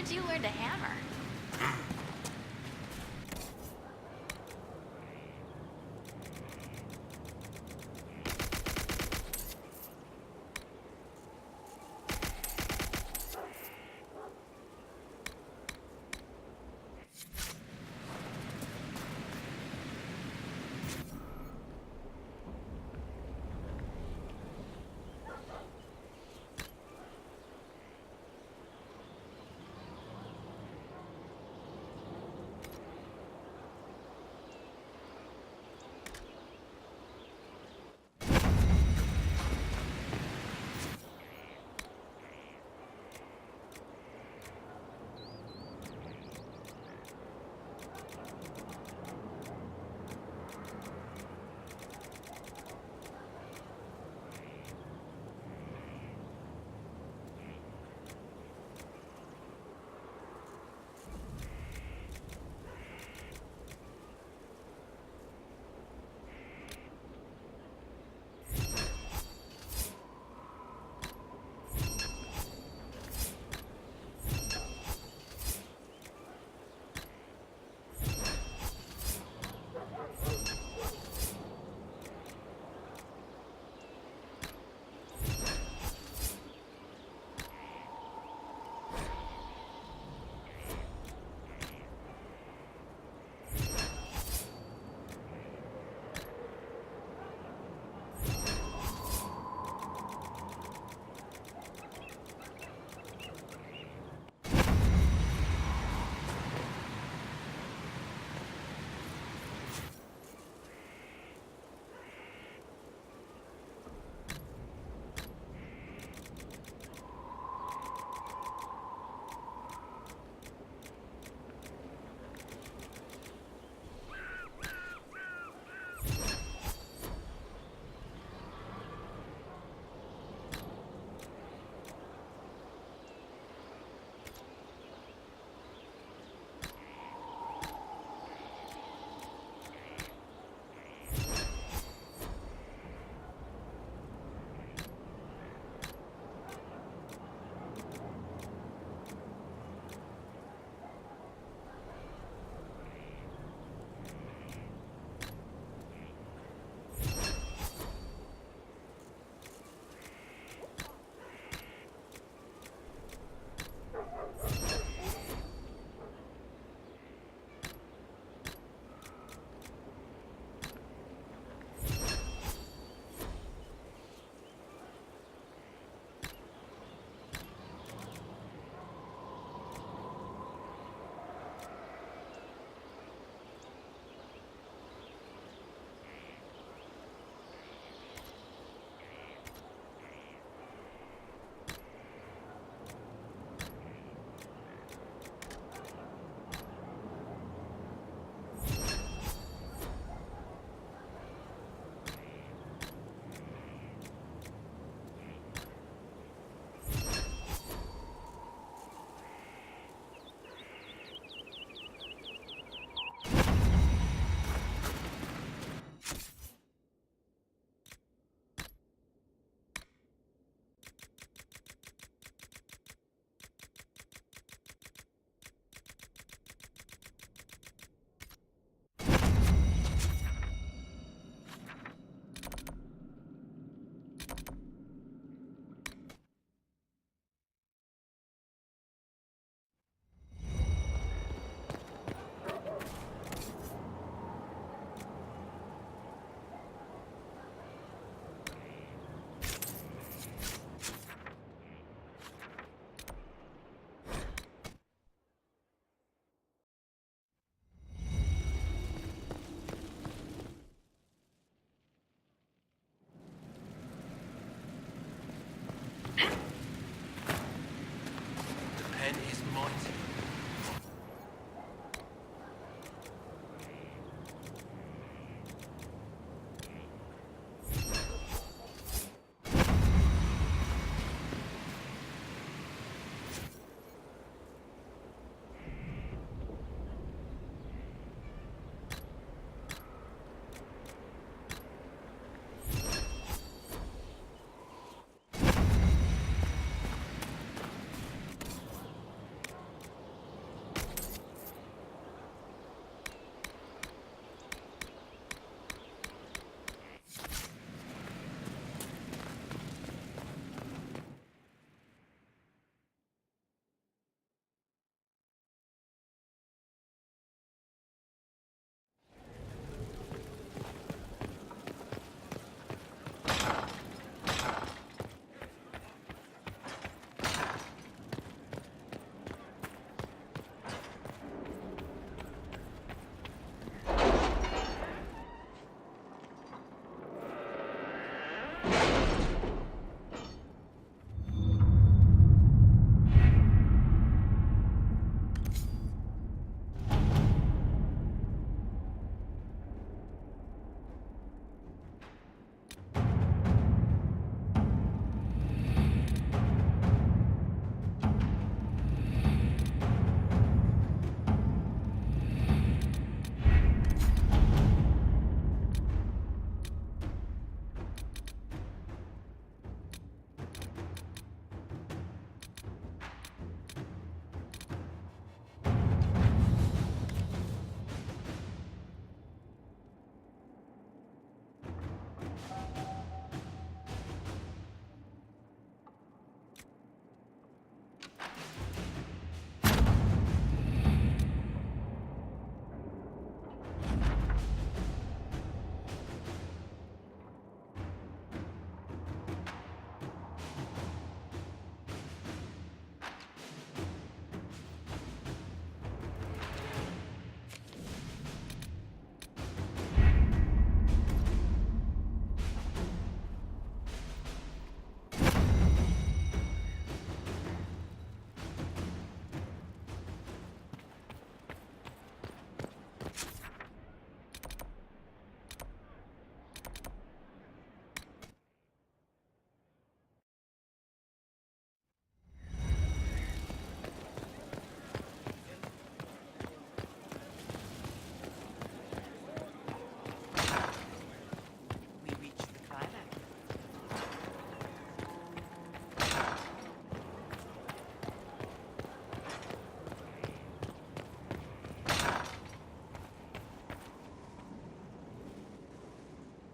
did you learn to hammer?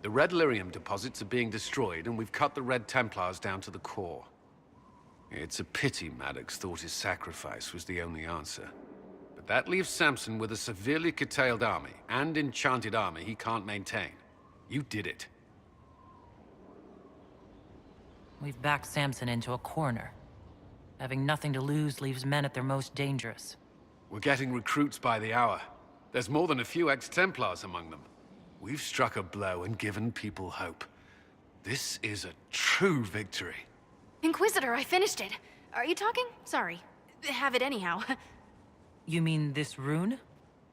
The red lyrium deposits are being destroyed, and we've cut the Red Templars down to the core. It's a pity Maddox thought his sacrifice was the only answer. But that leaves Samson with a severely curtailed army, and enchanted armor he can't maintain. You did it. We've backed Samson into a corner. Having nothing to lose leaves men at their most dangerous. We're getting recruits by the hour. There's more than a few ex-Templars among them. We've struck a blow and given people hope. This is a true victory. Inquisitor, I finished it. Are you talking? Sorry. Have it anyhow. You mean this rune?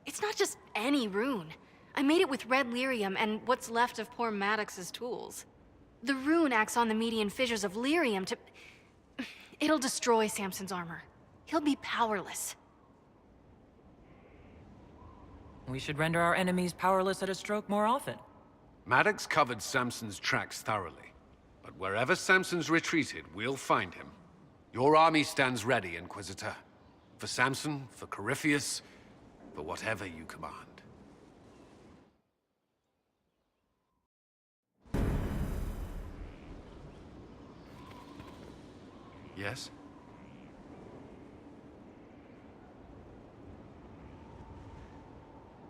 It's not just any rune. I made it with red lyrium and what's left of poor Maddox's tools. The rune acts on the median fissures of lyrium to... It'll destroy Samson's armor. He'll be powerless. We should render our enemies powerless at a stroke more often. Maddox covered Samson's tracks thoroughly. But wherever Samson's retreated, we'll find him. Your army stands ready, Inquisitor. For Samson, for Corypheus, for whatever you command. Yes?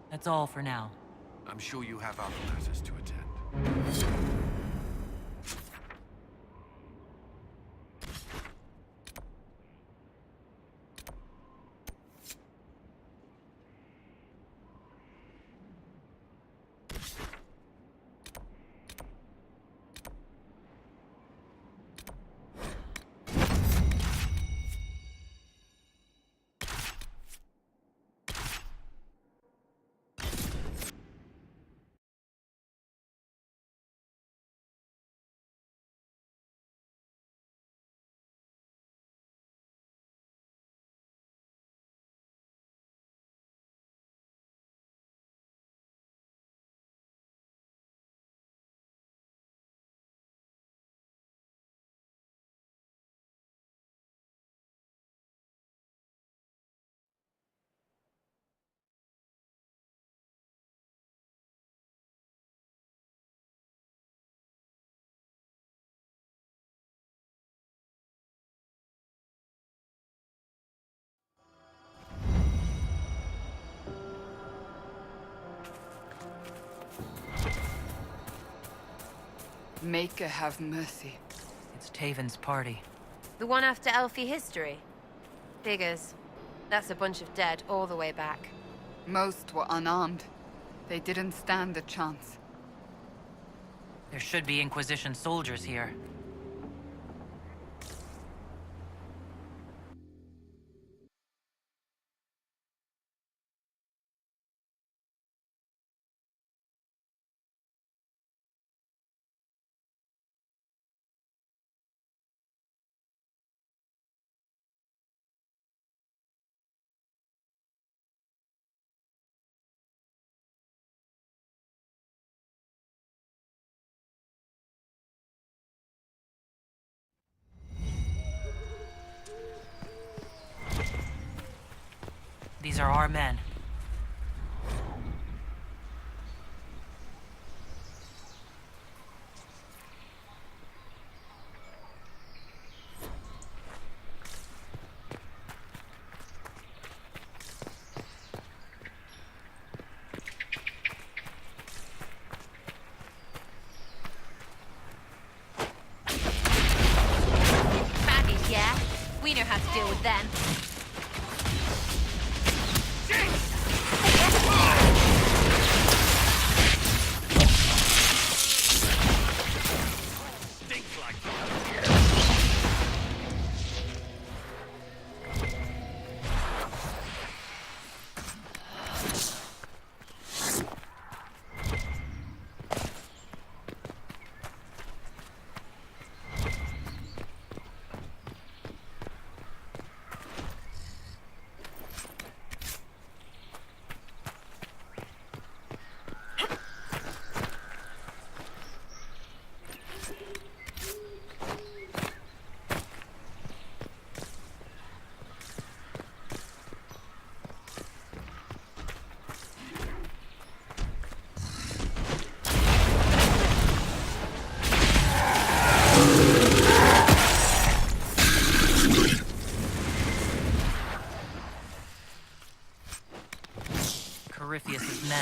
That's all for now. I'm sure you have other matters to attend. Maker have mercy. It's Taven's party. The one after Elfie history? Figures. That's a bunch of dead all the way back. Most were unarmed. They didn't stand a chance. There should be Inquisition soldiers here. These are our men. Baddies, yeah? We know how to deal with them.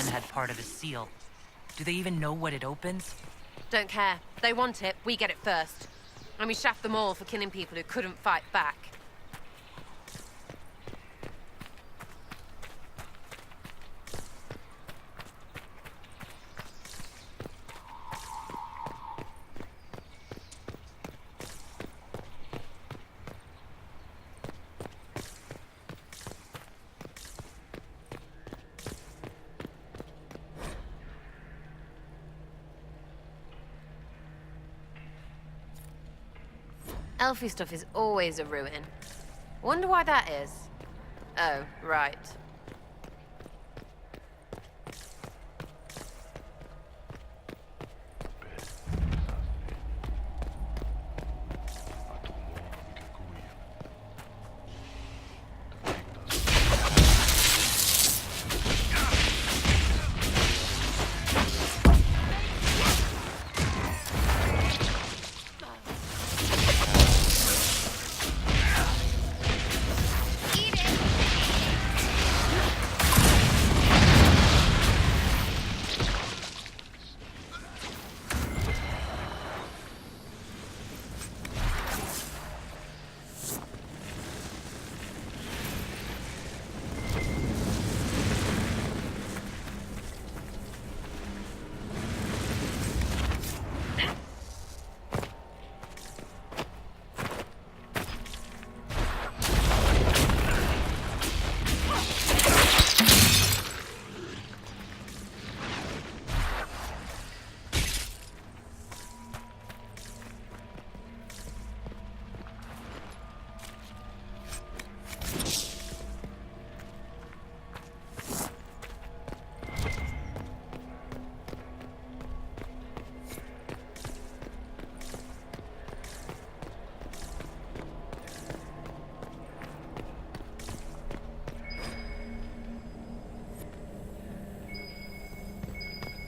men had part of the seal. Do they even know what it opens? Don't care. They want it, we get it first. And we shaft them all for killing people who couldn't fight back. Elfie stuff is always a ruin. Wonder why that is. Oh, right.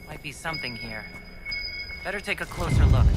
Might be something here. Better take a closer look.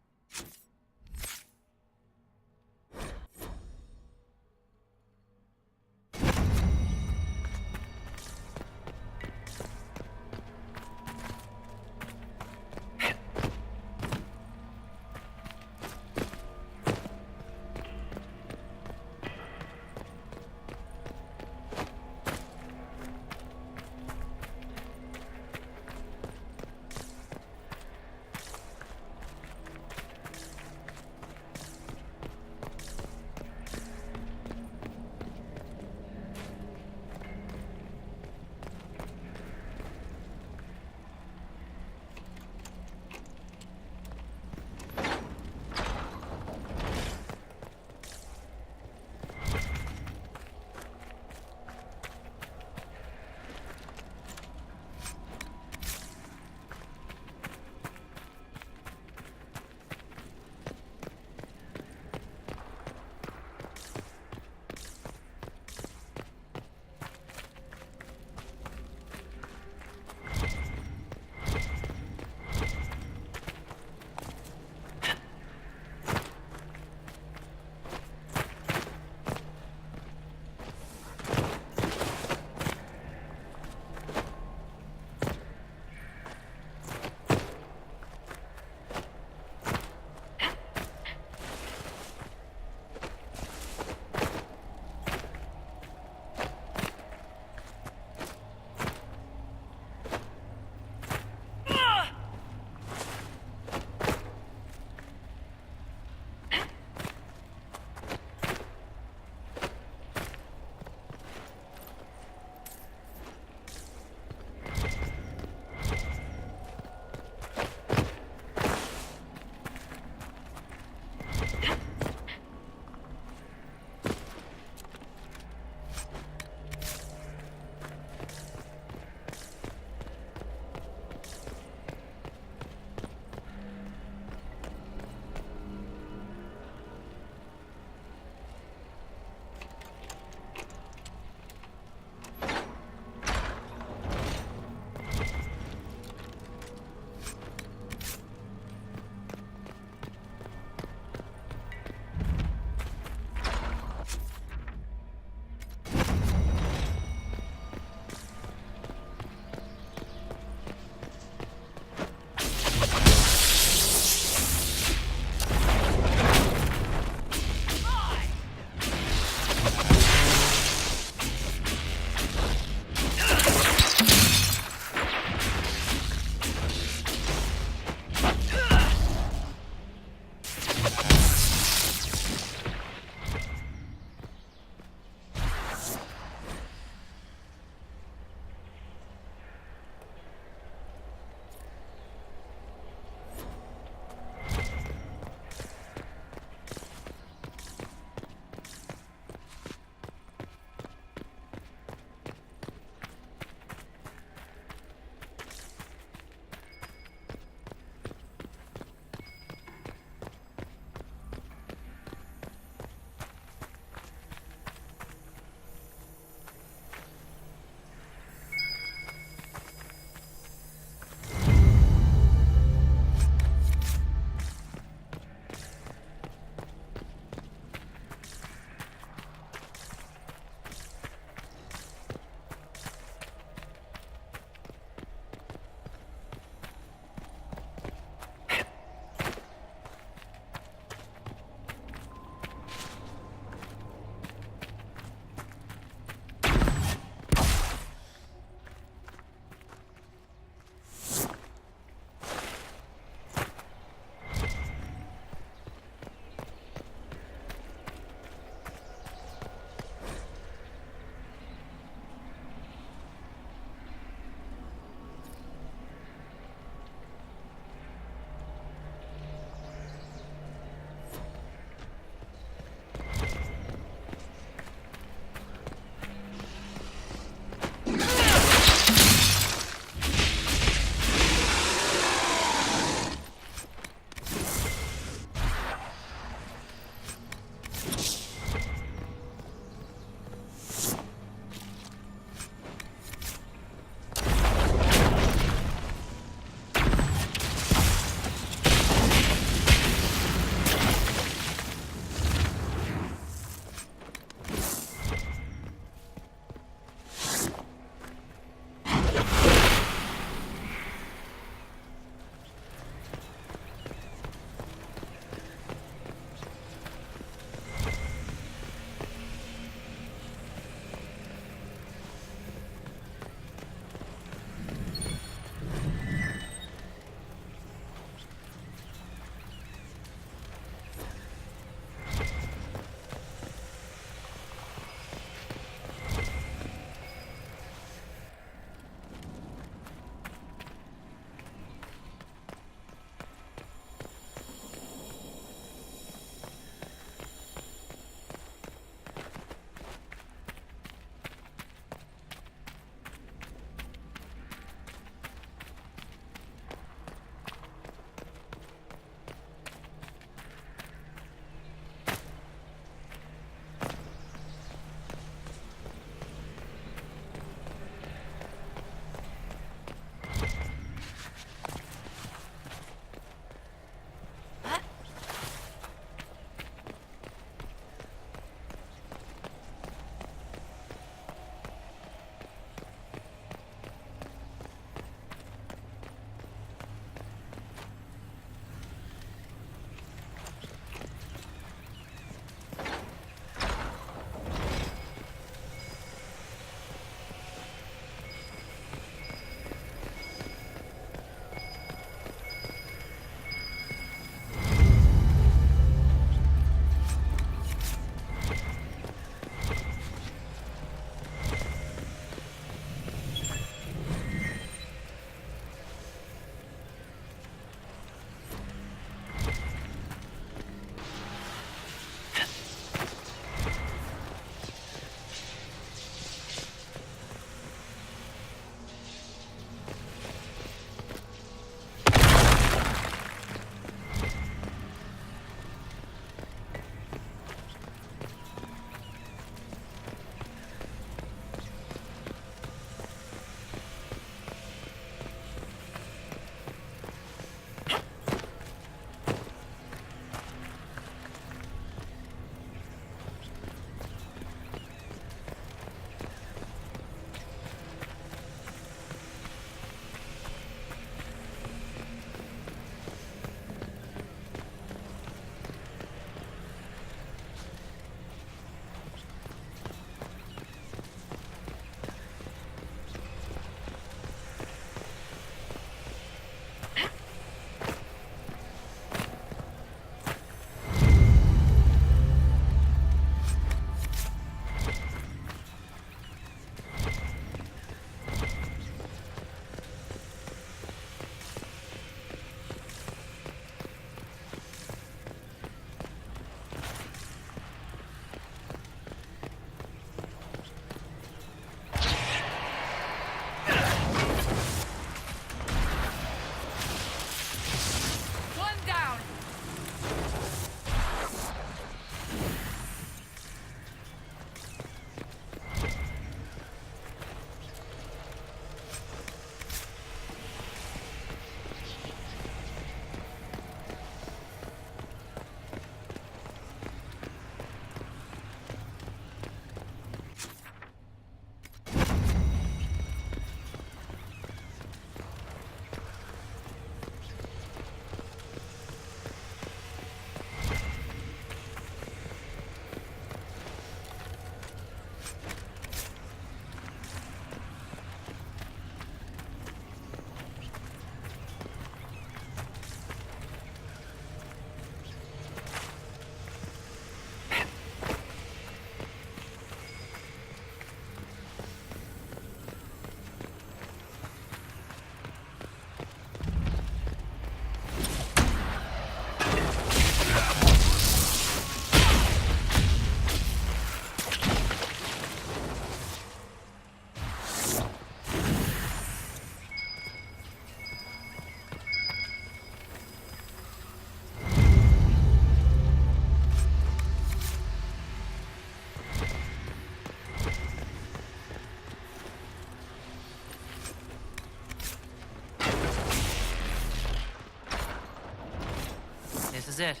is it.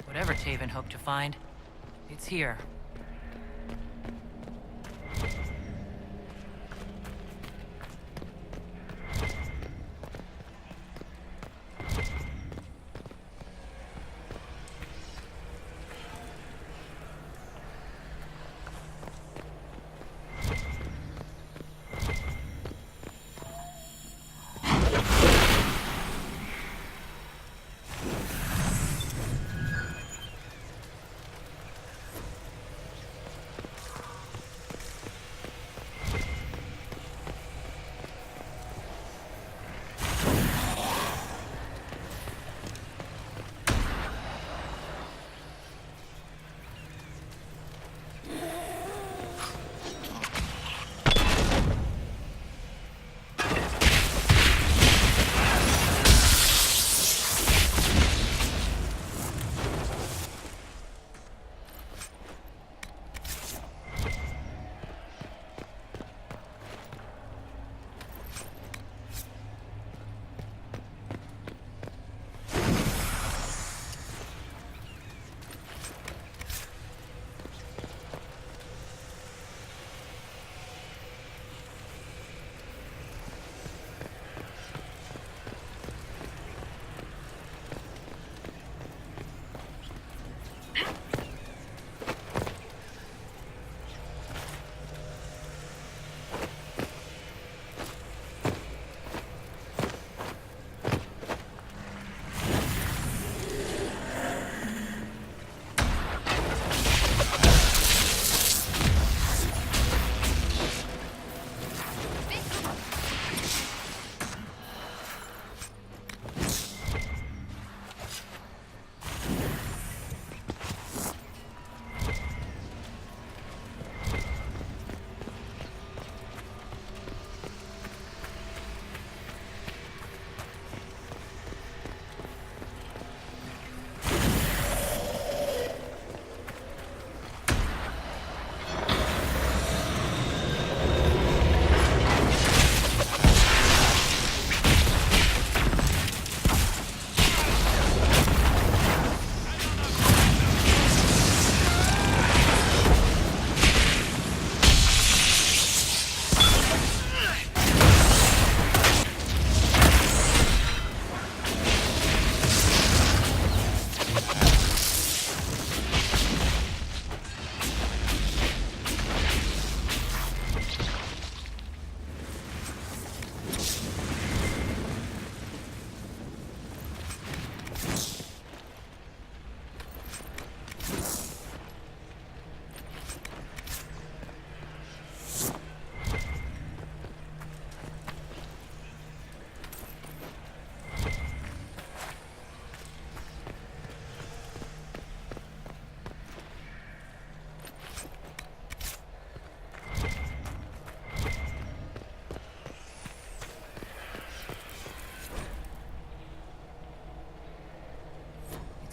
Whatever Taven hoped to find, it's here.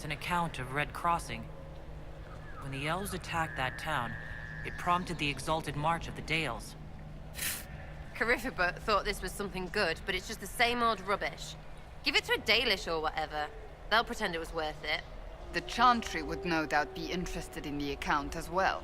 It's an account of Red Crossing. When the elves attacked that town, it prompted the exalted march of the Dales. Carifibut thought this was something good, but it's just the same old rubbish. Give it to a Dalish or whatever. They'll pretend it was worth it. The Chantry would no doubt be interested in the account as well.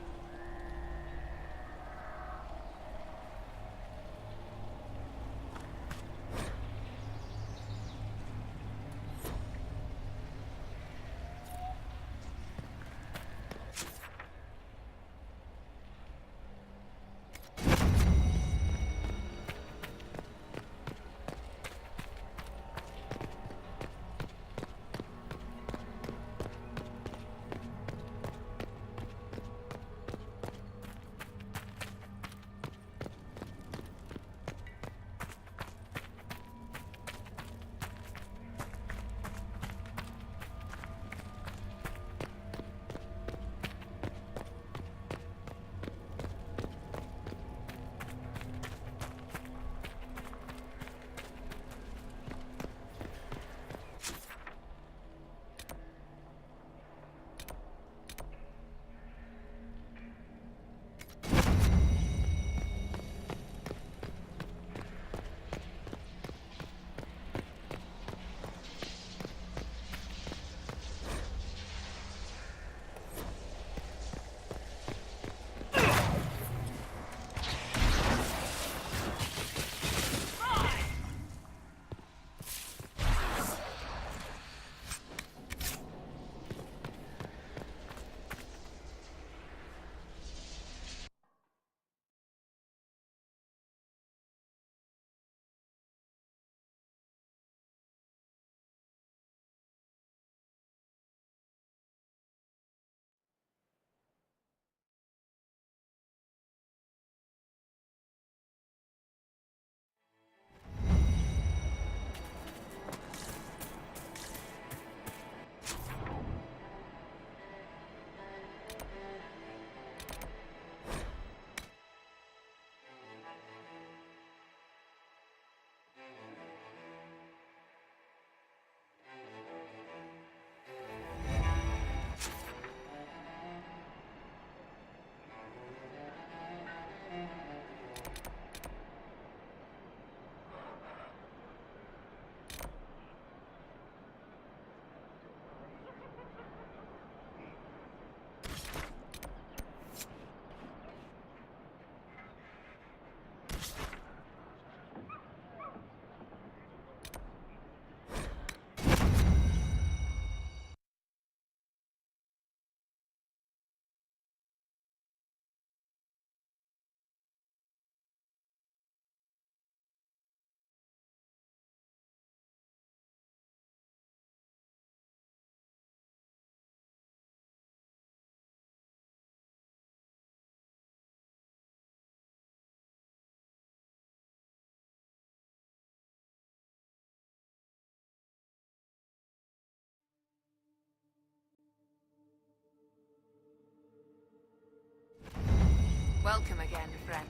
Welcome again, friend.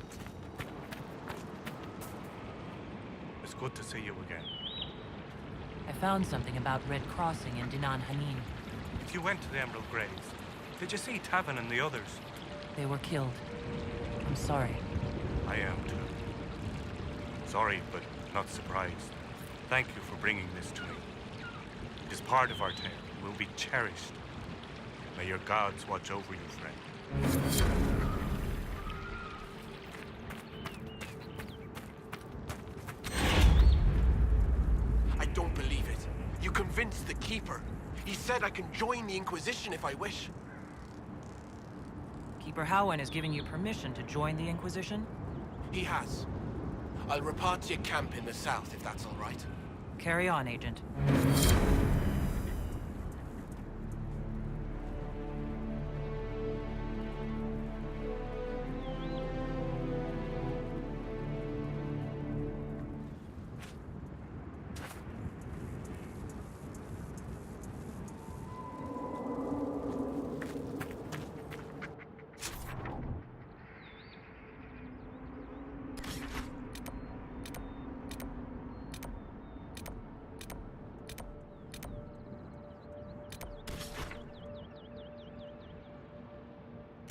It's good to see you again. I found something about Red Crossing and Dinan Hanin. If you went to the Emerald Graves, did you see Tavin and the others? They were killed. I'm sorry. I am too. Sorry, but not surprised. Thank you for bringing this to me. It is part of our tale, will be cherished. May your gods watch over you, friend. I don't believe it. You convinced the Keeper. He said I can join the Inquisition if I wish. Keeper Howen has given you permission to join the Inquisition? He has. I'll report to your camp in the south, if that's all right. Carry on, Agent.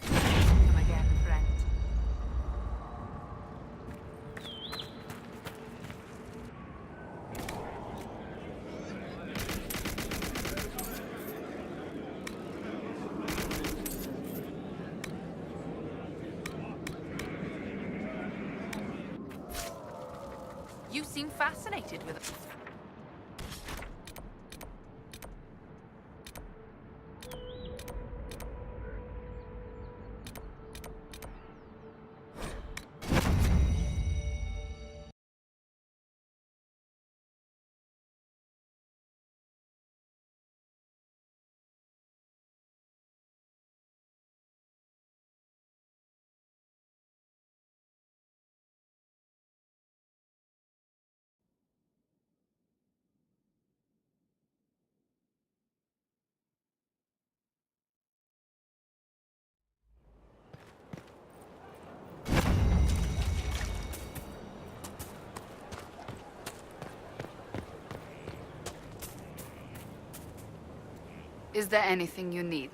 Welcome again, friend. You seem fascinated with it. Is there anything you need?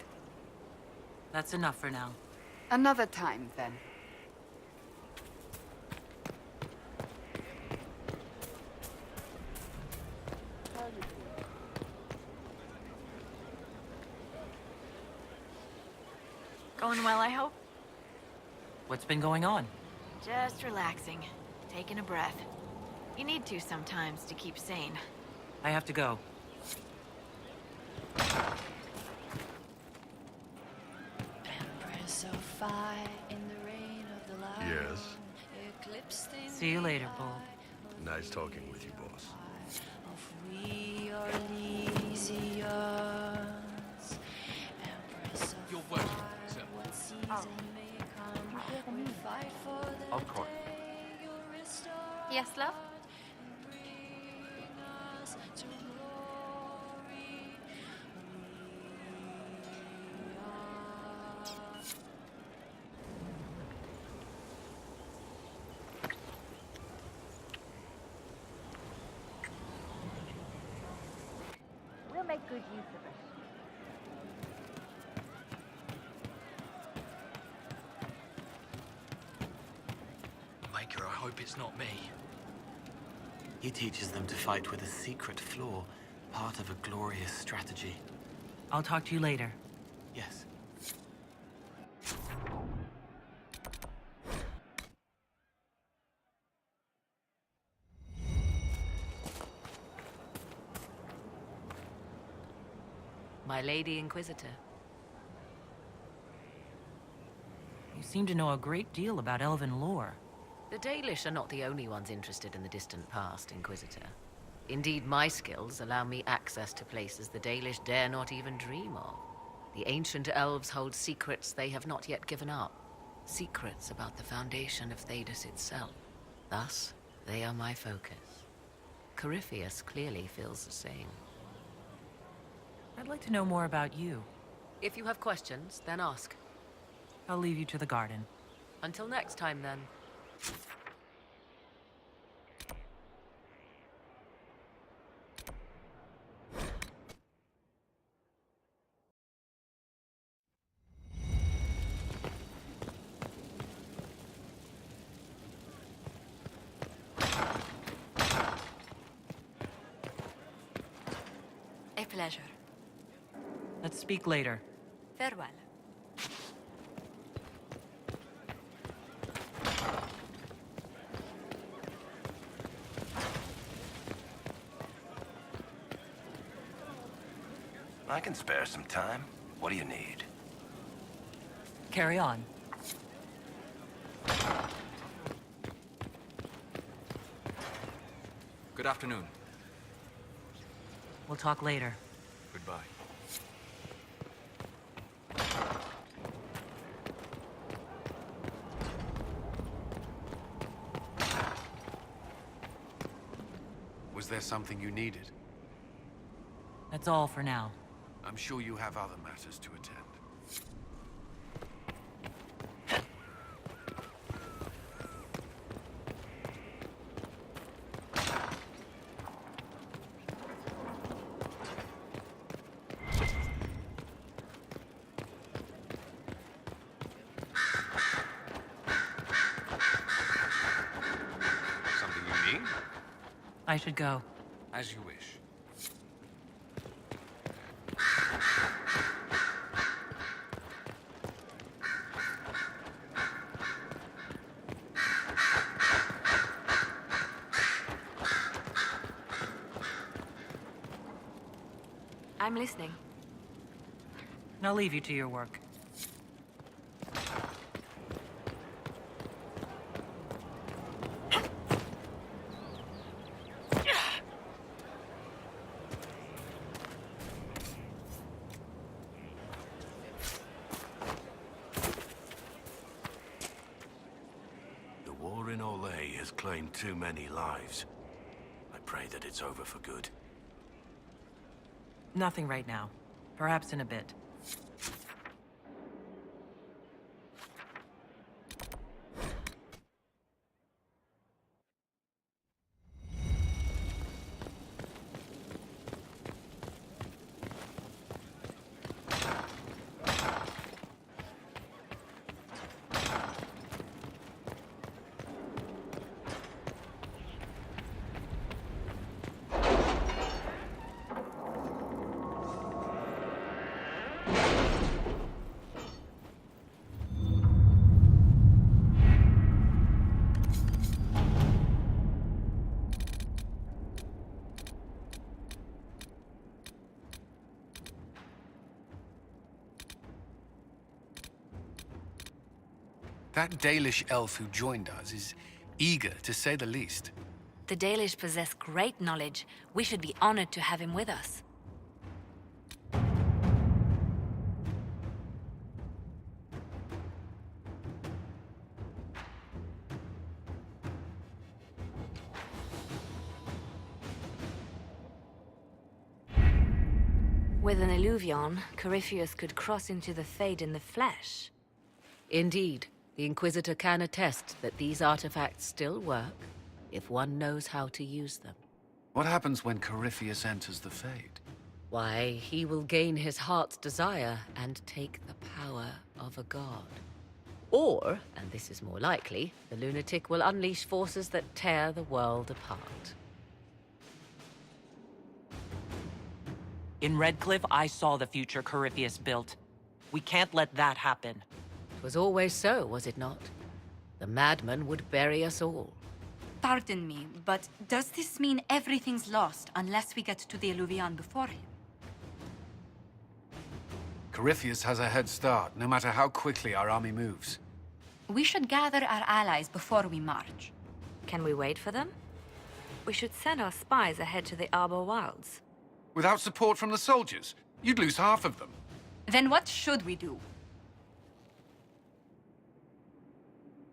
That's enough for now. Another time, then. Going well, I hope? What's been going on? Just relaxing. Taking a breath. You need to sometimes to keep sane. I have to go. Empress of fire in the reign of the light. Yes. Eclipsed in See you the later, eye Bull. Nice talking with you, boss. of we are Elysians. Empress of Your worship, fire, sir. what season may come, we fight for the Of course. day you restore Yes, love? and bring us to glory. We'll make good use of it. Maker, I hope it's not me. He teaches them to fight with a secret flaw, part of a glorious strategy. I'll talk to you later. Yes. My Lady Inquisitor. You seem to know a great deal about elven lore. The Dalish are not the only ones interested in the distant past, Inquisitor. Indeed, my skills allow me access to places the Dalish dare not even dream of. The ancient elves hold secrets they have not yet given up. Secrets about the foundation of Thedas itself. Thus, they are my focus. Corypheus clearly feels the same. I'd like to know more about you. If you have questions, then ask. I'll leave you to the garden. Until next time, then. A pleasure. Let's speak later. Farewell. I can spare some time. What do you need? Carry on. Good afternoon. We'll talk later. Goodbye. Was there something you needed? That's all for now. I'm sure you have other matters to attend. Something you need? I should go. As you wish. I'm listening. I'll leave you to your work. The war in Olay has claimed too many lives. I pray that it's over for good. Nothing right now. Perhaps in a bit. That Dalish elf who joined us is eager, to say the least. The Dalish possess great knowledge. We should be honored to have him with us. With an illuvion, Corypheus could cross into the Fade in the flesh. Indeed, the Inquisitor can attest that these artifacts still work if one knows how to use them. What happens when Corypheus enters the Fade? Why, he will gain his heart's desire and take the power of a god. Or, and this is more likely, the lunatic will unleash forces that tear the world apart. In Redcliffe, I saw the future Corypheus built. We can't let that happen. It was always so, was it not? The madman would bury us all. Pardon me, but does this mean everything's lost unless we get to the Illuvian before him? Corypheus has a head start, no matter how quickly our army moves. We should gather our allies before we march. Can we wait for them? We should send our spies ahead to the Arbor Wilds. Without support from the soldiers, you'd lose half of them. Then what should we do?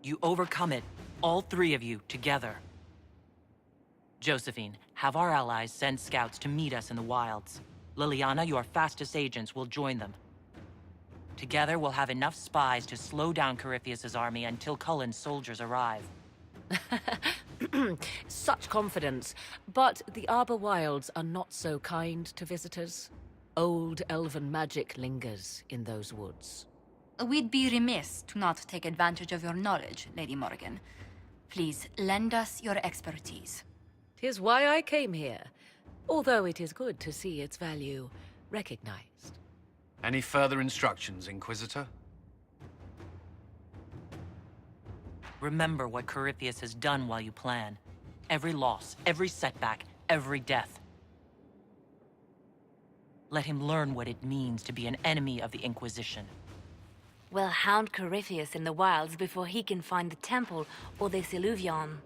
You overcome it, all three of you, together. Josephine, have our allies send scouts to meet us in the wilds. Liliana, your fastest agents will join them. Together, we'll have enough spies to slow down Corypheus's army until Cullen's soldiers arrive. Such confidence. But the Arbor Wilds are not so kind to visitors. Old elven magic lingers in those woods. We'd be remiss to not take advantage of your knowledge, Lady Morrigan. Please, lend us your expertise. 'Tis why I came here, although it is good to see its value recognized. Any further instructions, Inquisitor? Remember what Corypheus has done while you plan. Every loss, every setback, every death. Let him learn what it means to be an enemy of the Inquisition. We'll hound Corypheus in the wilds before he can find the temple or this Illuvion.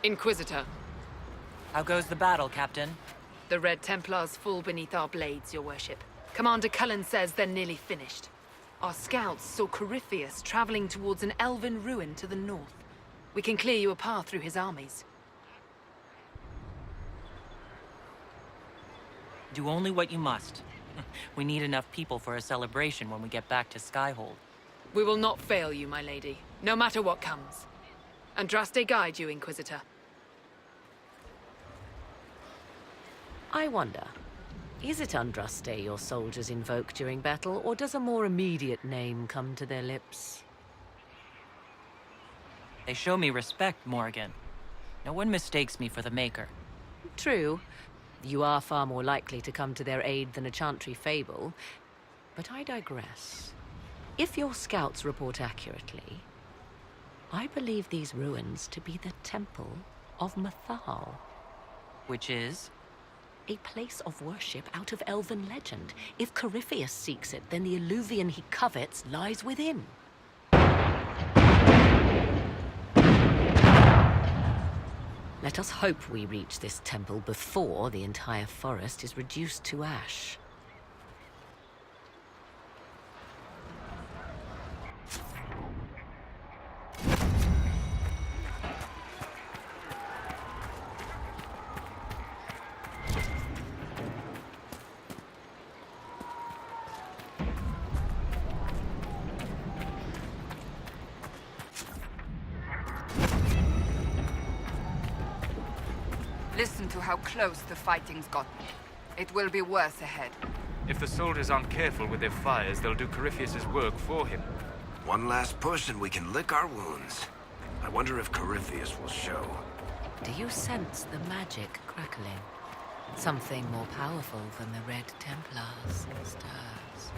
Inquisitor. How goes the battle, Captain? The Red Templars fall beneath our blades, your worship. Commander Cullen says they're nearly finished. Our scouts saw Corypheus traveling towards an elven ruin to the north. We can clear you a path through his armies. Do only what you must. We need enough people for a celebration when we get back to Skyhold. We will not fail you, my lady, no matter what comes. Andraste guide you, Inquisitor. I wonder, is it Andraste your soldiers invoke during battle, or does a more immediate name come to their lips? They show me respect, Morrigan. No one mistakes me for the Maker. True. You are far more likely to come to their aid than a chantry fable. But I digress. If your scouts report accurately, I believe these ruins to be the Temple of Mathal. Which is? A place of worship out of elven legend. If Corypheus seeks it, then the Illuvion he covets lies within. Let us hope we reach this temple before the entire forest is reduced to ash. Listen to how close the fighting's gotten. It will be worse ahead. If the soldiers aren't careful with their fires, they'll do Corypheus's work for him. One last push and we can lick our wounds. I wonder if Corypheus will show. Do you sense the magic crackling? Something more powerful than the Red Templars stirs.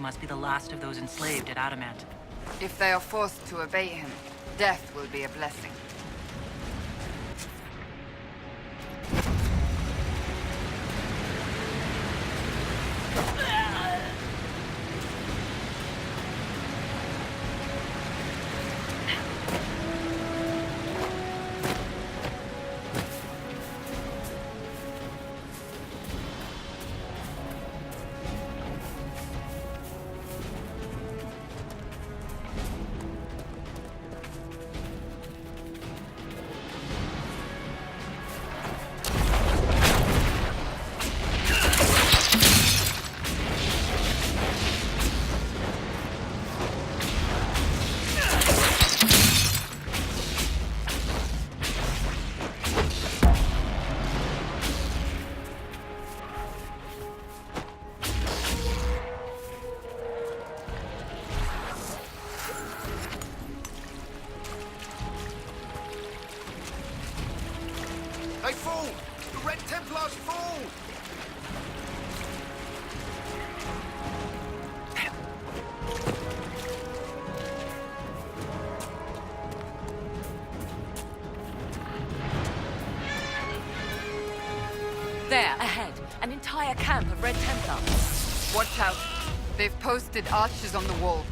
Must be the last of those enslaved at Adamant. If they are forced to obey him, death will be a blessing. They fall! The Red Templars fall! There, ahead. An entire camp of Red Templars. Watch out. They've posted archers on the wall.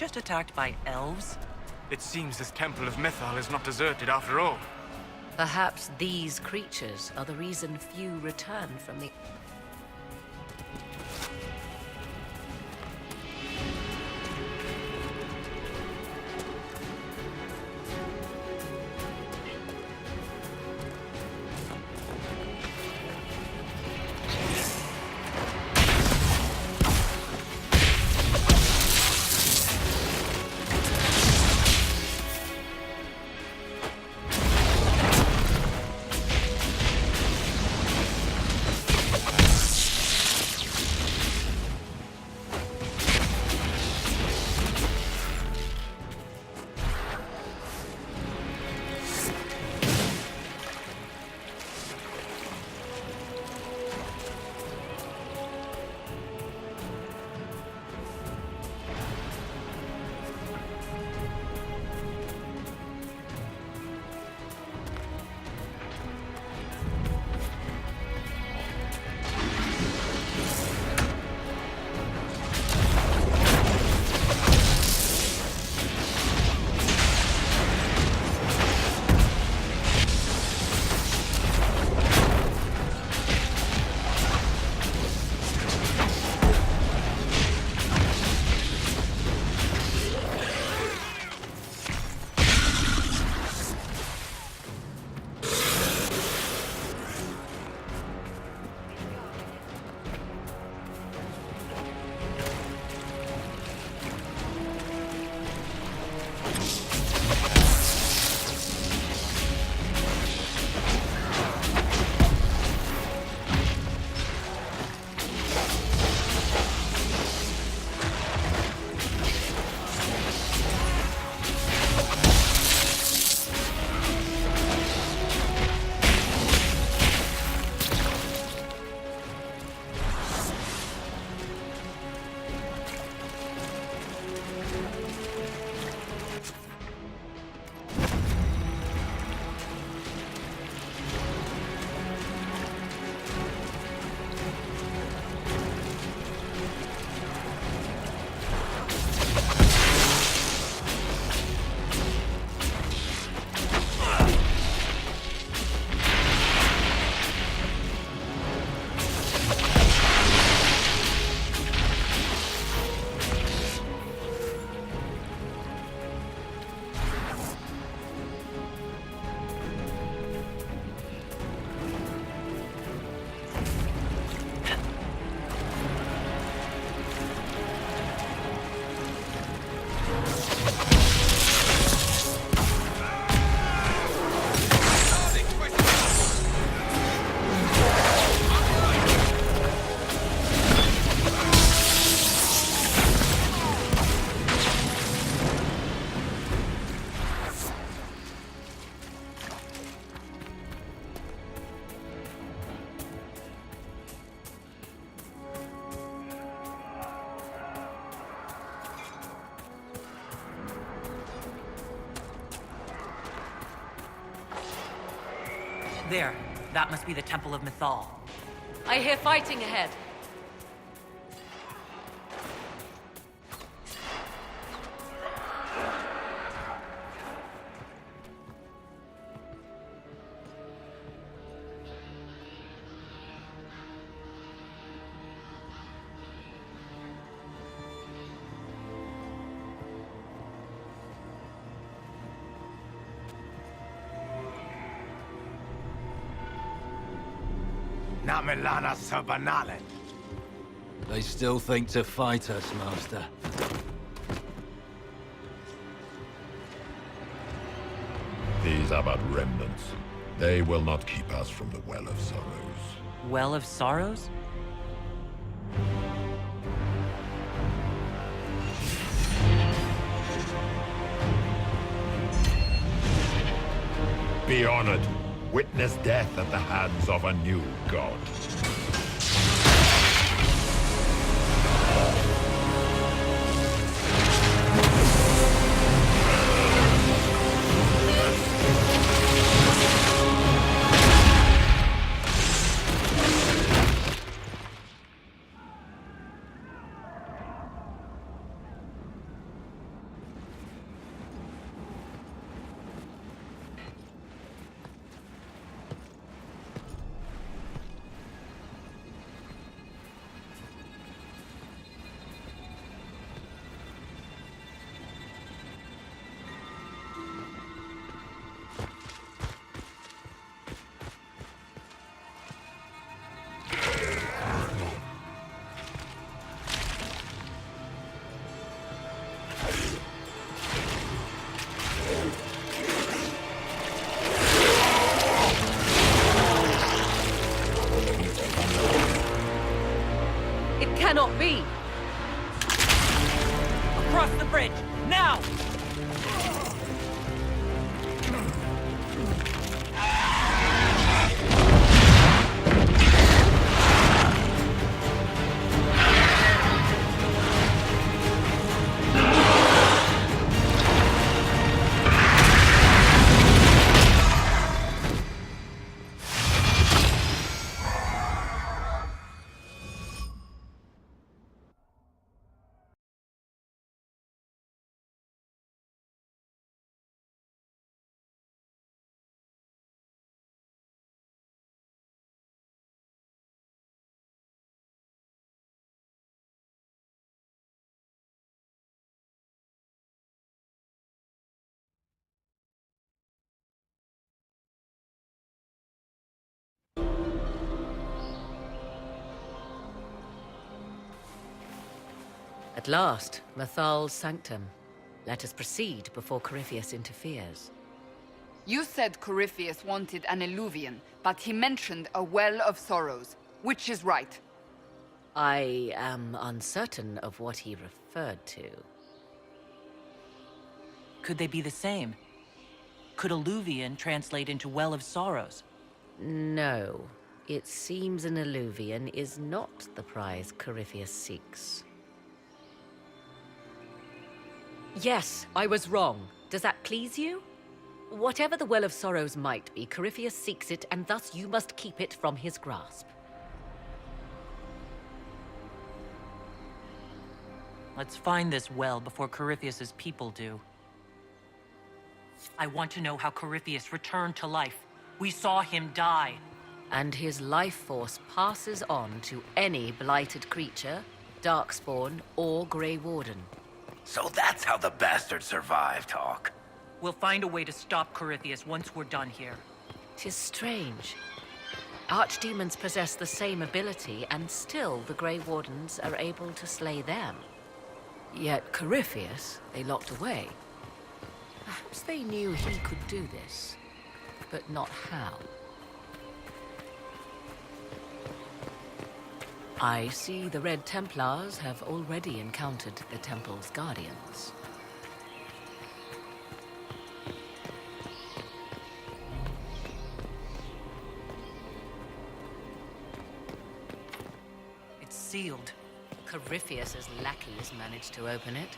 just attacked by elves? It seems this Temple of Mythal is not deserted after all. Perhaps these creatures are the reason few return from the... There. That must be the Temple of Mythal. I hear fighting ahead. Namelana Sabanalen. They still think to fight us, Master. These are but remnants. They will not keep us from the Well of Sorrows. Well of Sorrows? Be honored. Witness death at the hands of a new god. cannot be! Across the bridge, now! At last, Mathal's sanctum. Let us proceed before Corypheus interferes. You said Corypheus wanted an eluvian, but he mentioned a well of sorrows. Which is right? I am uncertain of what he referred to. Could they be the same? Could alluvian translate into well of sorrows? No. It seems an alluvian is not the prize Corypheus seeks. Yes, I was wrong. Does that please you? Whatever the Well of Sorrows might be, Corypheus seeks it, and thus you must keep it from his grasp. Let's find this well before Corypheus's people do. I want to know how Corypheus returned to life. We saw him die. And his life force passes on to any blighted creature, darkspawn, or Grey Warden. So that's how the bastard survived, Hawk. We'll find a way to stop Corypheus once we're done here. 'Tis strange. Archdemons possess the same ability, and still the Grey Wardens are able to slay them. Yet Corypheus, they locked away. Perhaps they knew he could do this, but not how. I see the Red Templars have already encountered the Temple's guardians. It's sealed. Corypheus's lackeys managed to open it.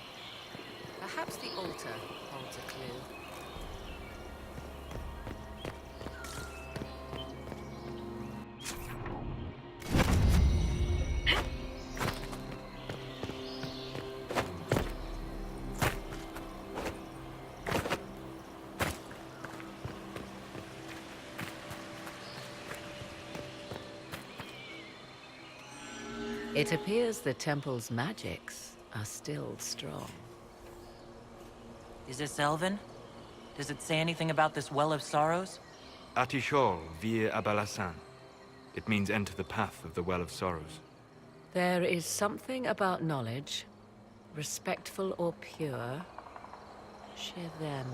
Perhaps the altar holds a clue. It appears the temple's magics are still strong. Is this Elven? Does it say anything about this Well of Sorrows? Atishol vir Abalasan. It means enter the path of the Well of Sorrows. There is something about knowledge, respectful or pure. Shiven.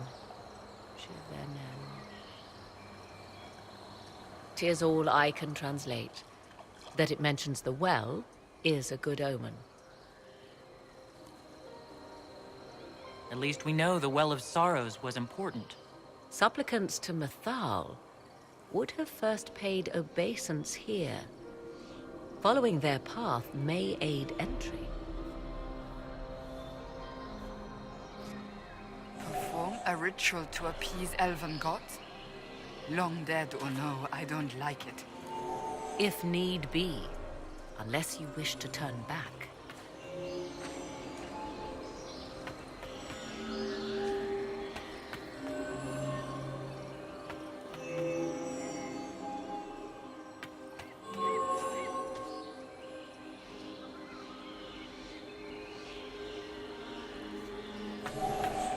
Shivenen. 'Tis all I can translate. That it mentions the well is a good omen. At least we know the Well of Sorrows was important. Supplicants to Mathal would have first paid obeisance here. Following their path may aid entry. Perform a ritual to appease elven gods? Long dead or no, I don't like it. If need be, unless you wish to turn back.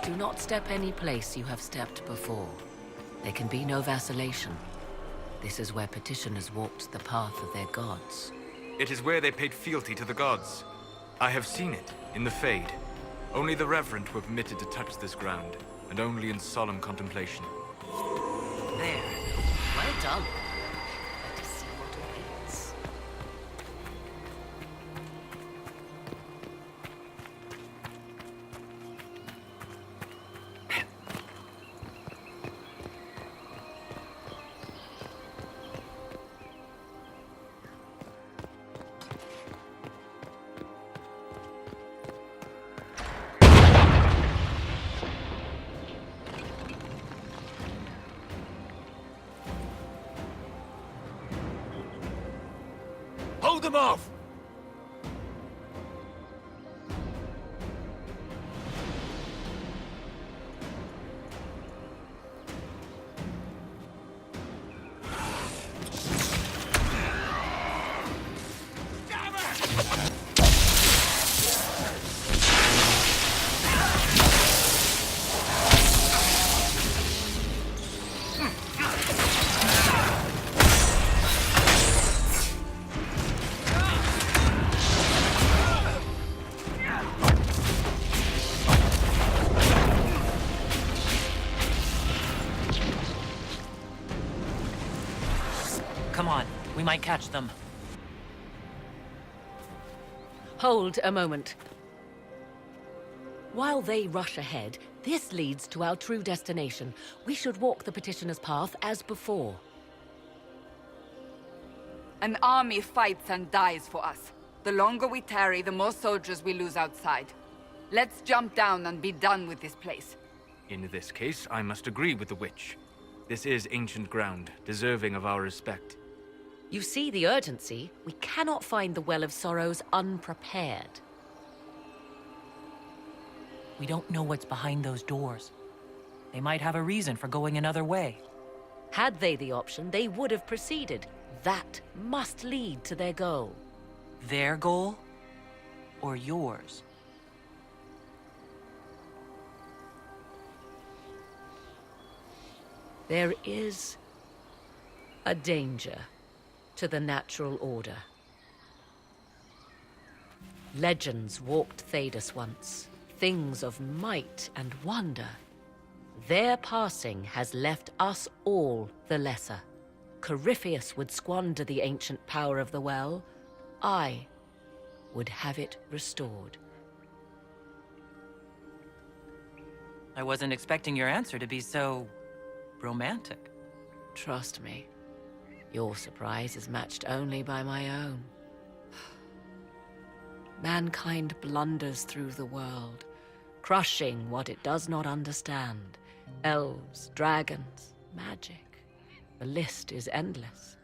Do not step any place you have stepped before. There can be no vacillation. This is where petitioners walked the path of their gods. It is where they paid fealty to the gods. I have seen it, in the Fade. Only the reverent were permitted to touch this ground, and only in solemn contemplation. There. Well done. Let us see what awaits. Hold them off! Come on, we might catch them. Hold a moment. While they rush ahead, this leads to our true destination. We should walk the petitioner's path as before. An army fights and dies for us. The longer we tarry, the more soldiers we lose outside. Let's jump down and be done with this place. In this case, I must agree with the witch. This is ancient ground, deserving of our respect. You see the urgency? We cannot find the Well of Sorrows unprepared. We don't know what's behind those doors. They might have a reason for going another way. Had they the option, they would have proceeded. That must lead to their goal. Their goal? Or yours? There is a danger to the natural order. Legends walked Thedas once, things of might and wonder. Their passing has left us all the lesser. Corypheus would squander the ancient power of the well. I would have it restored. I wasn't expecting your answer to be so romantic. Trust me, your surprise is matched only by my own. Mankind blunders through the world, crushing what it does not understand. Elves, dragons, magic. The list is endless.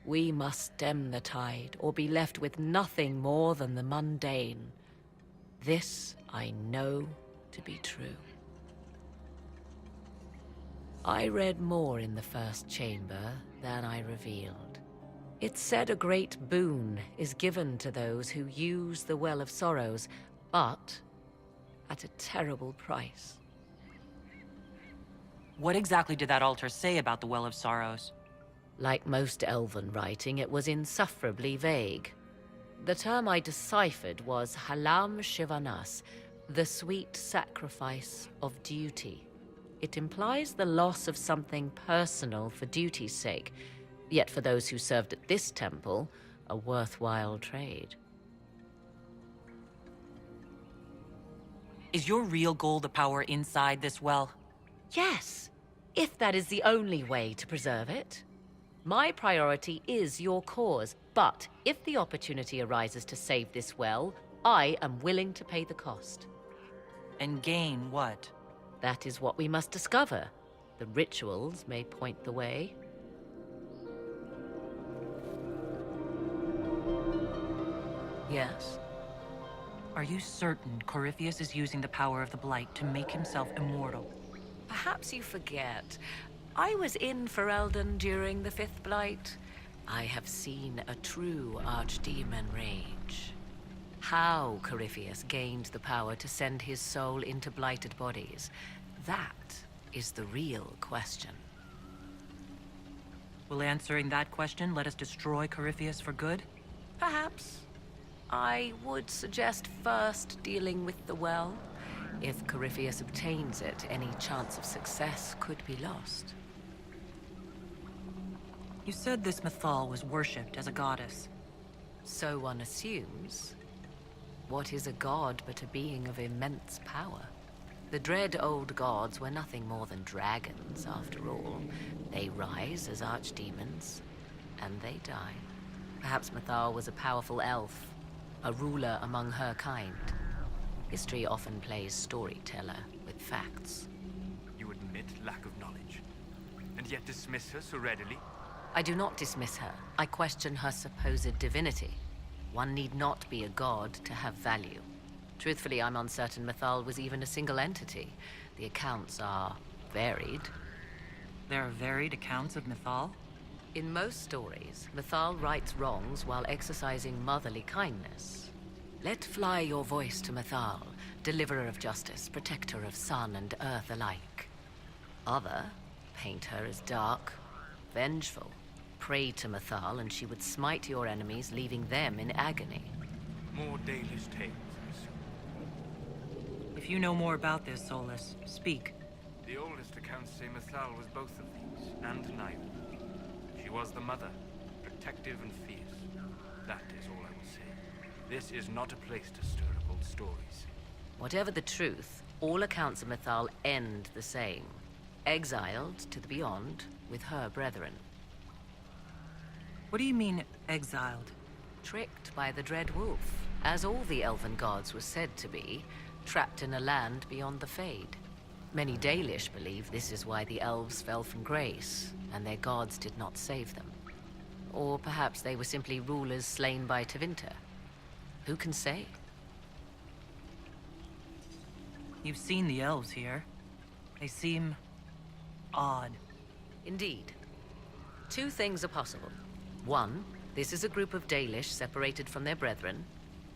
We must stem the tide, or be left with nothing more than the mundane. This I know to be true. I read more in the first chamber than I revealed. It said a great boon is given to those who use the Well of Sorrows, but at a terrible price. What exactly did that altar say about the Well of Sorrows? Like most elven writing, it was insufferably vague. The term I deciphered was Halam Shivanas, the sweet sacrifice of duty. It implies the loss of something personal for duty's sake, yet for those who served at this temple, a worthwhile trade. Is your real goal the power inside this well? Yes, if that is the only way to preserve it. My priority is your cause, but if the opportunity arises to save this well, I am willing to pay the cost. And gain what? That is what we must discover. The rituals may point the way. Yes. Are you certain Corypheus is using the power of the Blight to make himself immortal? Perhaps you forget. I was in Ferelden during the Fifth Blight. I have seen a true archdemon rage. How Corypheus gained the power to send his soul into blighted bodies, that is the real question. Will answering that question let us destroy Corypheus for good? Perhaps. I would suggest first dealing with the well. If Corypheus obtains it, any chance of success could be lost. You said this Mythal was worshipped as a goddess. So one assumes. What is a god but a being of immense power? The dread old gods were nothing more than dragons, after all. They rise as archdemons, and they die. Perhaps Mythal was a powerful elf, a ruler among her kind. History often plays storyteller with facts. You admit lack of knowledge, and yet dismiss her so readily? I do not dismiss her. I question her supposed divinity. One need not be a god to have value. Truthfully, I'm uncertain Mythal was even a single entity. The accounts are varied. There are varied accounts of Mythal? In most stories, Mythal rights wrongs while exercising motherly kindness. Let fly your voice to Mythal, deliverer of justice, protector of sun and earth alike. Other paint her as dark, vengeful. Pray to Mythal and she would smite your enemies, leaving them in agony. More Dalish tales, If you know more about this, Solus, speak. The oldest accounts say Mythal was both of these, and neither. She was the mother, protective and fierce. That is all I will say. This is not a place to stir up old stories. Whatever the truth, all accounts of Mythal end the same. Exiled to the beyond with her brethren. What do you mean, exiled? Tricked by the Dread Wolf, as all the elven gods were said to be, trapped in a land beyond the Fade. Many Dalish believe this is why the elves fell from grace, and their gods did not save them. Or perhaps they were simply rulers slain by Tevinter. Who can say? You've seen the elves here. They seem odd. Indeed. Two things are possible. One, this is a group of Dalish separated from their brethren,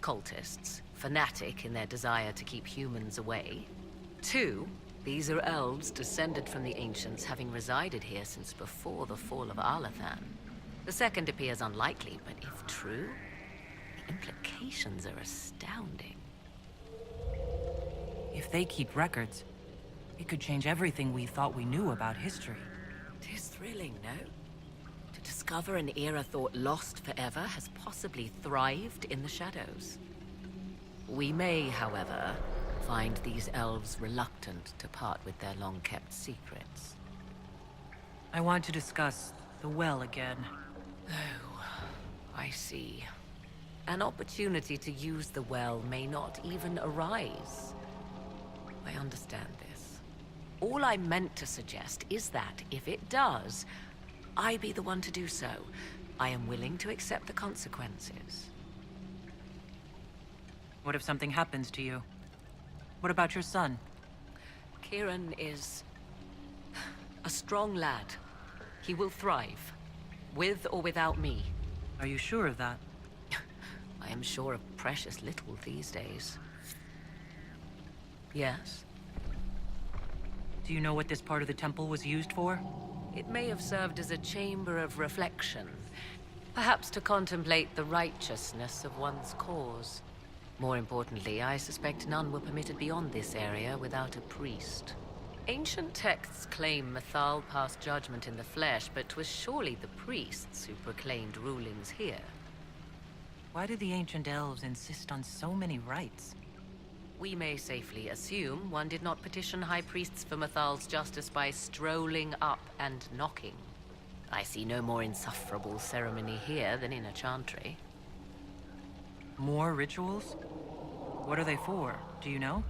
cultists, fanatic in their desire to keep humans away. Two, these are elves descended from the ancients, having resided here since before the fall of Alathan. The second appears unlikely, but if true, the implications are astounding. If they keep records, it could change everything we thought we knew about history. It is thrilling, no? To discover an era thought lost forever has possibly thrived in the shadows. We may, however, find these elves reluctant to part with their long-kept secrets. I want to discuss the well again. Oh, I see. An opportunity to use the well may not even arise. I understand this. All I meant to suggest is that, if it does, I be the one to do so. I am willing to accept the consequences. What if something happens to you? What about your son? Kieran is a strong lad. He will thrive, with or without me. Are you sure of that? I am sure of precious little these days. Yes. Do you know what this part of the temple was used for? It may have served as a chamber of reflection, perhaps to contemplate the righteousness of one's cause. More importantly, I suspect none were permitted beyond this area without a priest. Ancient texts claim Mythal passed judgment in the flesh, but 'twas surely the priests who proclaimed rulings here. Why did the ancient elves insist on so many rites? We may safely assume one did not petition high priests for Mythal's justice by strolling up and knocking. I see no more insufferable ceremony here than in a chantry. More rituals? What are they for? Do you know?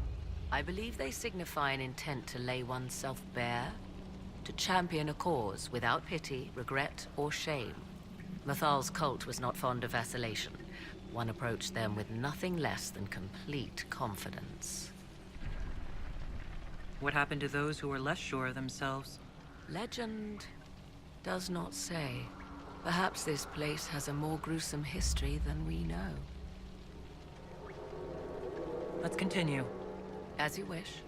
I believe they signify an intent to lay oneself bare, to champion a cause without pity, regret, or shame. Mythal's cult was not fond of vacillation. One approached them with nothing less than complete confidence. What happened to those who were less sure of themselves? Legend does not say. Perhaps this place has a more gruesome history than we know. Let's continue. As you wish.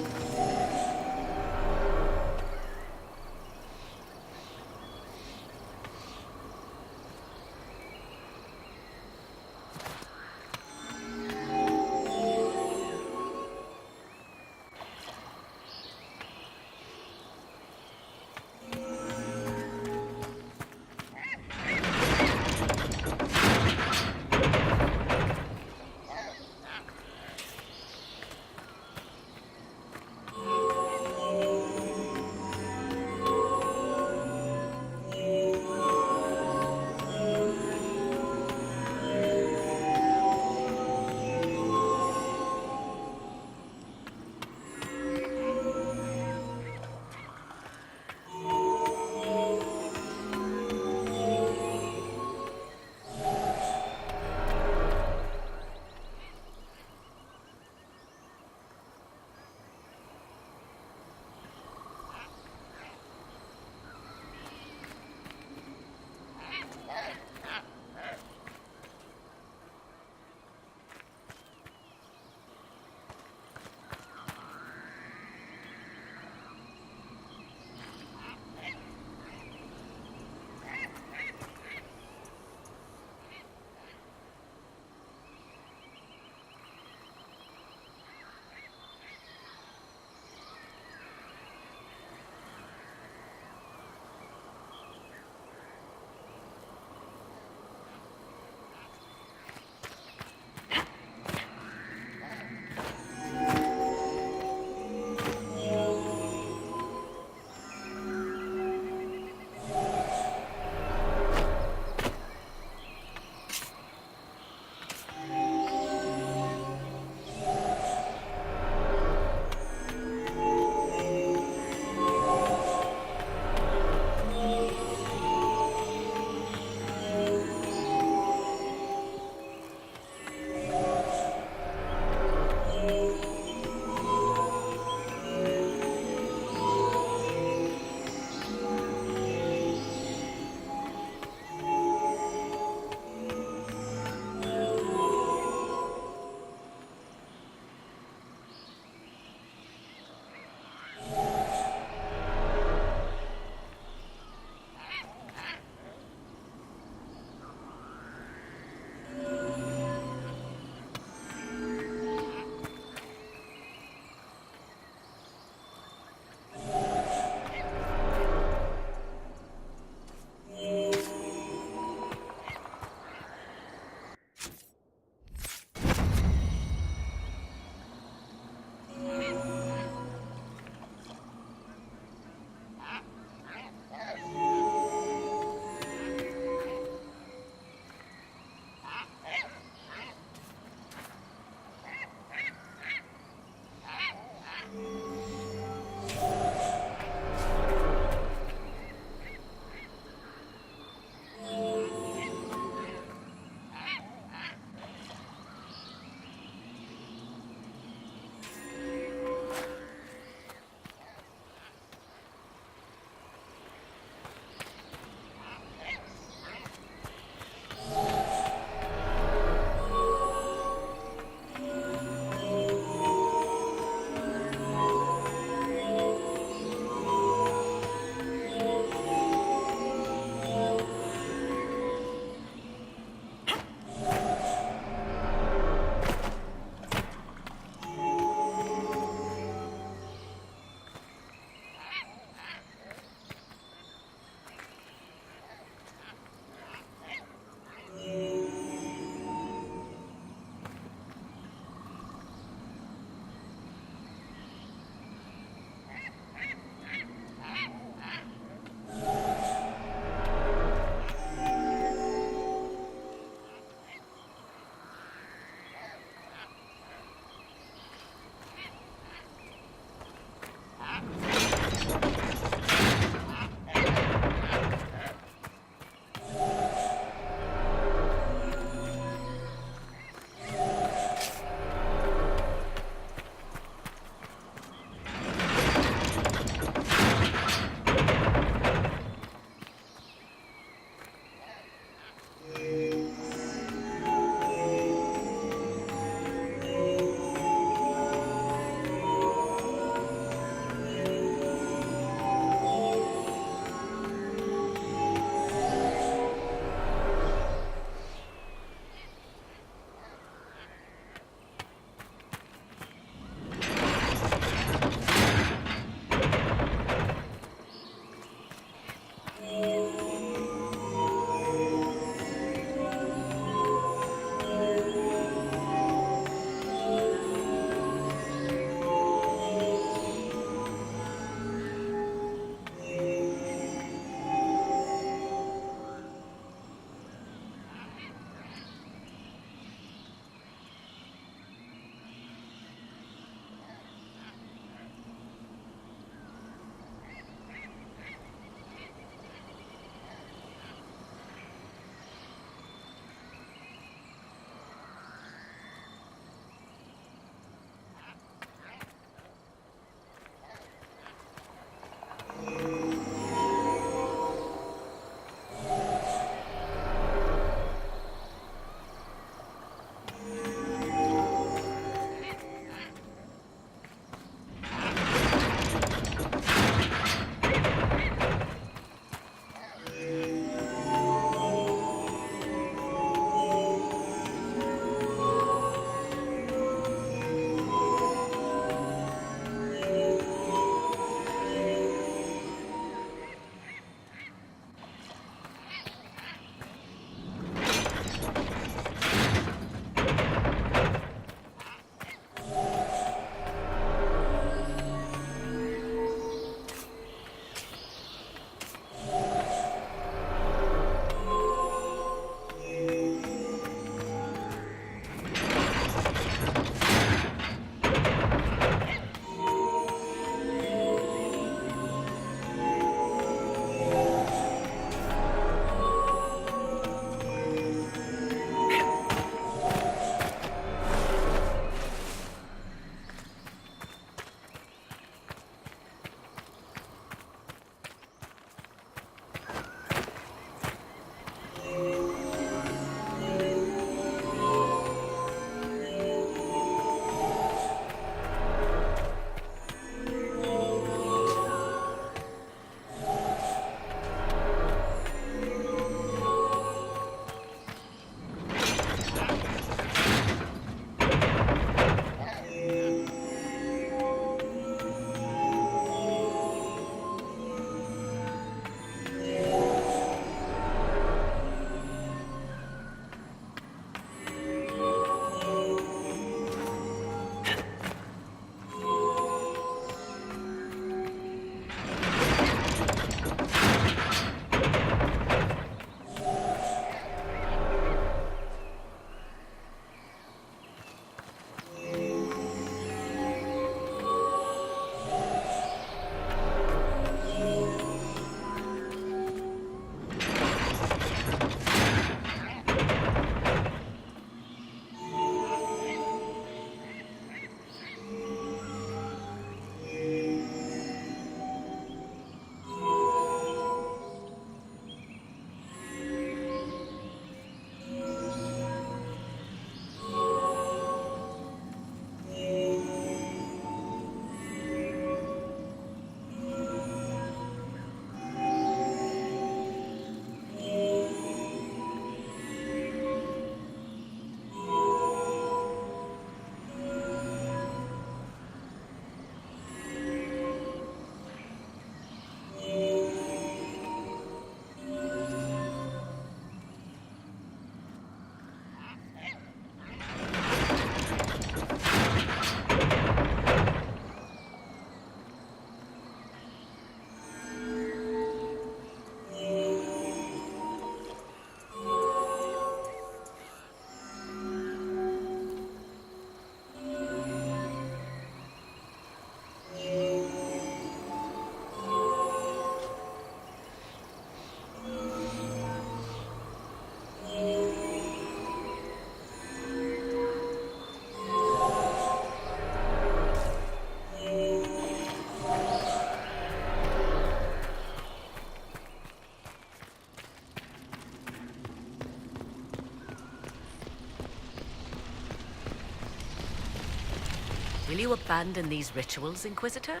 Will you abandon these rituals, Inquisitor?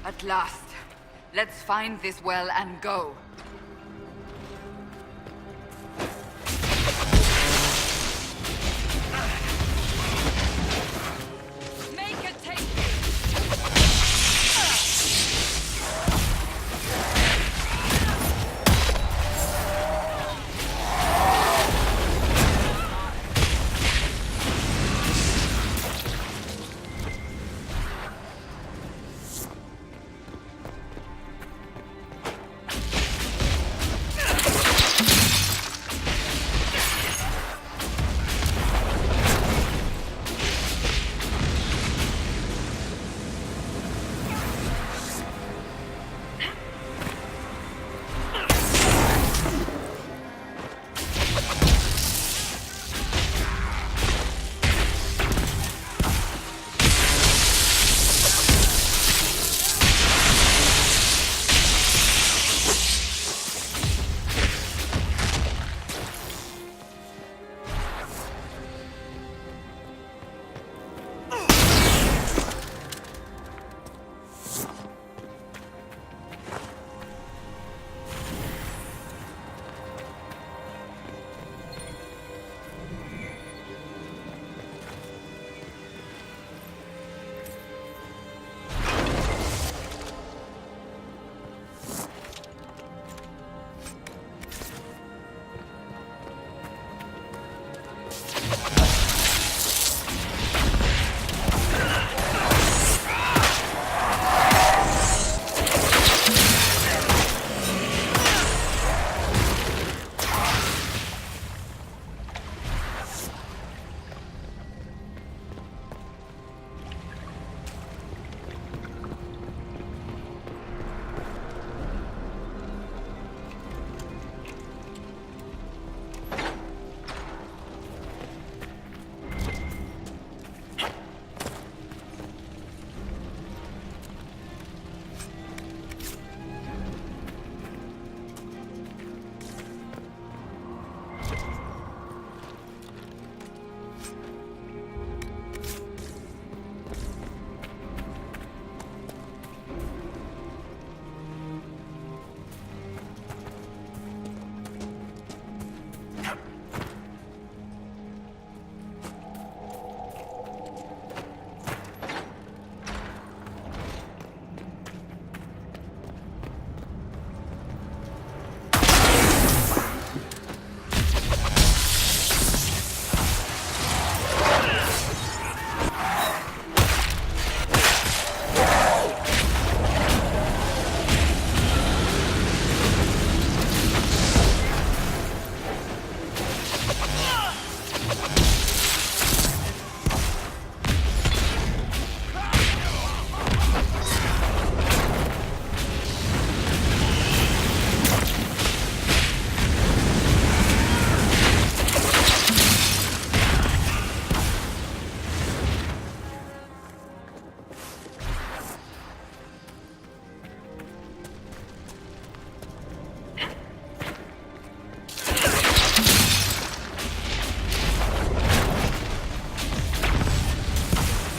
At last. Let's find this well and go.